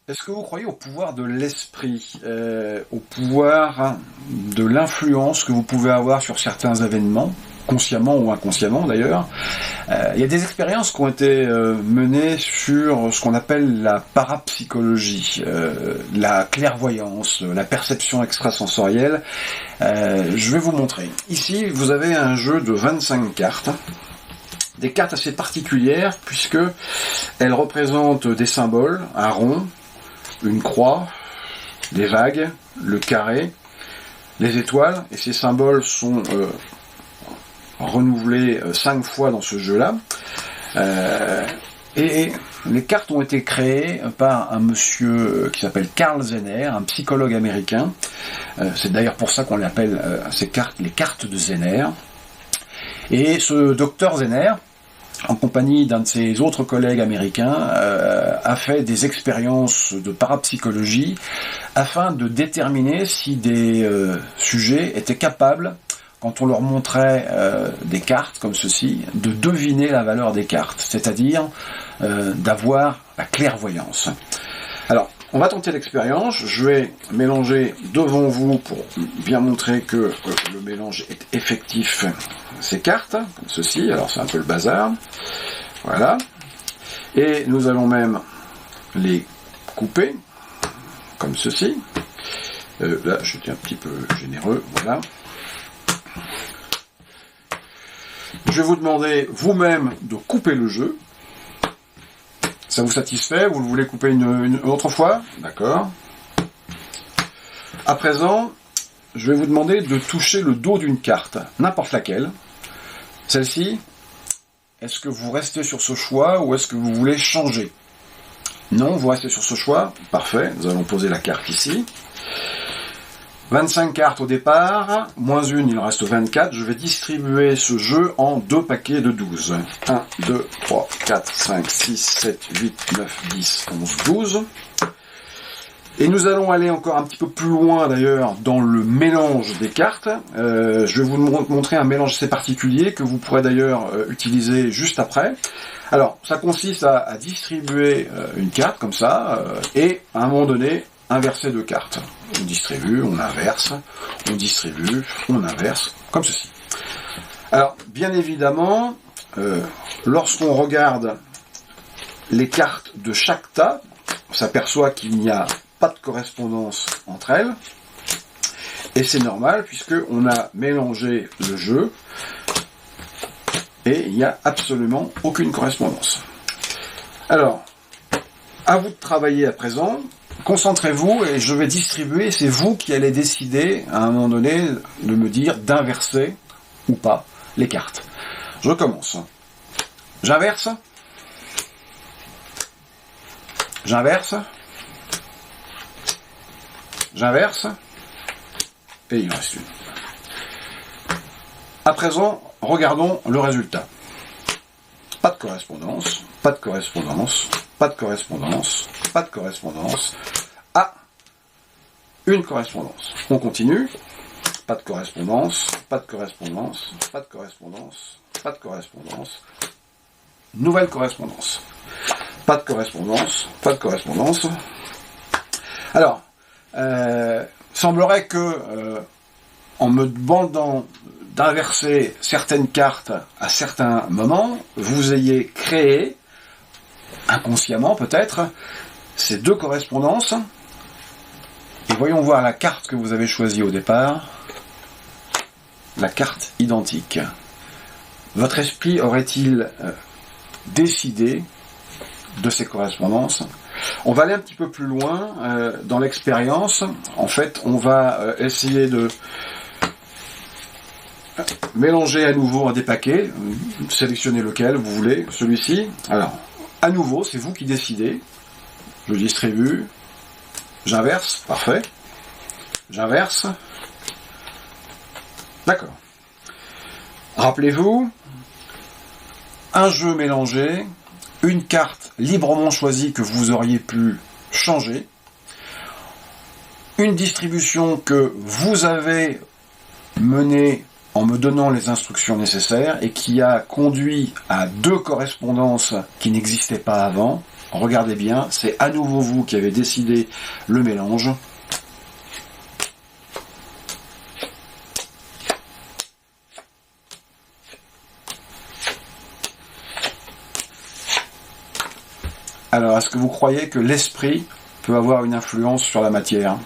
Est-ce que vous croyez au pouvoir de l'esprit, au pouvoir de l'influence que vous pouvez avoir sur certains événements, consciemment ou inconsciemment d'ailleurs? Il y a des expériences qui ont été menées sur ce qu'on appelle la parapsychologie, la clairvoyance, la perception extrasensorielle. Je vais vous montrer. Ici, vous avez un jeu de 25 cartes. Des cartes assez particulières puisque elles représentent des symboles, un rond, une croix, des vagues, le carré, les étoiles, et ces symboles sont renouvelés 5 fois dans ce jeu-là. Et les cartes ont été créées par un monsieur qui s'appelle Karl Zener, un psychologue américain. C'est d'ailleurs pour ça qu'on l'appelle ces cartes les cartes de Zener. Et ce docteur Zener, en compagnie d'un de ses autres collègues américains, a fait des expériences de parapsychologie afin de déterminer si des sujets étaient capables, quand on leur montrait des cartes comme ceci, de deviner la valeur des cartes, c'est-à-dire d'avoir la clairvoyance. Alors, on va tenter l'expérience. Je vais mélanger devant vous pour bien montrer que le mélange est effectif ces cartes, comme ceci. Alors c'est un peu le bazar. Voilà. Et nous allons même les couper, comme ceci. Là, je suis un petit peu généreux. Voilà. Je vais vous demander vous-même de couper le jeu. Ça vous satisfait? Vous le voulez couper une autre fois? D'accord. À présent, je vais vous demander de toucher le dos d'une carte, n'importe laquelle. Celle-ci, est-ce que vous restez sur ce choix ou est-ce que vous voulez changer? Non, vous restez sur ce choix. Parfait, nous allons poser la carte ici. 25 cartes au départ, moins une, il en reste 24. Je vais distribuer ce jeu en 2 paquets de 12. 1, 2, 3, 4, 5, 6, 7, 8, 9, 10, 11, 12. Et nous allons aller encore un petit peu plus loin d'ailleurs dans le mélange des cartes. Je vais vous montrer un mélange assez particulier que vous pourrez d'ailleurs utiliser juste après. Alors, ça consiste à distribuer une carte comme ça et à un moment donné, inverser 2 cartes. On distribue, on inverse, on distribue, on inverse, comme ceci. Alors, bien évidemment, lorsqu'on regarde les cartes de chaque tas, on s'aperçoit qu'il n'y a pas de correspondance entre elles, et c'est normal puisque on a mélangé le jeu et il n'y a absolument aucune correspondance. Alors, à vous de travailler à présent. Concentrez-vous et je vais distribuer, c'est vous qui allez décider à un moment donné de me dire d'inverser ou pas les cartes. Je recommence. J'inverse. J'inverse. J'inverse. Et il en reste une. À présent, regardons le résultat. Pas de correspondance, pas de correspondance, pas de correspondance, pas de correspondance. Ah, une correspondance. On continue. Pas de correspondance, pas de correspondance, pas de correspondance, pas de correspondance. Nouvelle correspondance. Pas de correspondance, pas de correspondance. Alors, semblerait que en me demandant d'inverser certaines cartes à certains moments, vous ayez créé, inconsciemment peut-être, ces 2 correspondances. Et voyons voir la carte que vous avez choisie au départ. La carte identique. Votre esprit aurait-il décidé de ces correspondances? On va aller un petit peu plus loin dans l'expérience. En fait, on va essayer de mélanger à nouveau un des paquets, sélectionnez lequel vous voulez, celui-ci. Alors, à nouveau, c'est vous qui décidez. Je distribue, j'inverse, parfait. J'inverse. D'accord. Rappelez-vous, un jeu mélangé, une carte librement choisie que vous auriez pu changer, une distribution que vous avez menée en me donnant les instructions nécessaires et qui a conduit à 2 correspondances qui n'existaient pas avant, regardez bien, c'est à nouveau vous qui avez décidé le mélange. Alors, est-ce que vous croyez que l'esprit peut avoir une influence sur la matière ?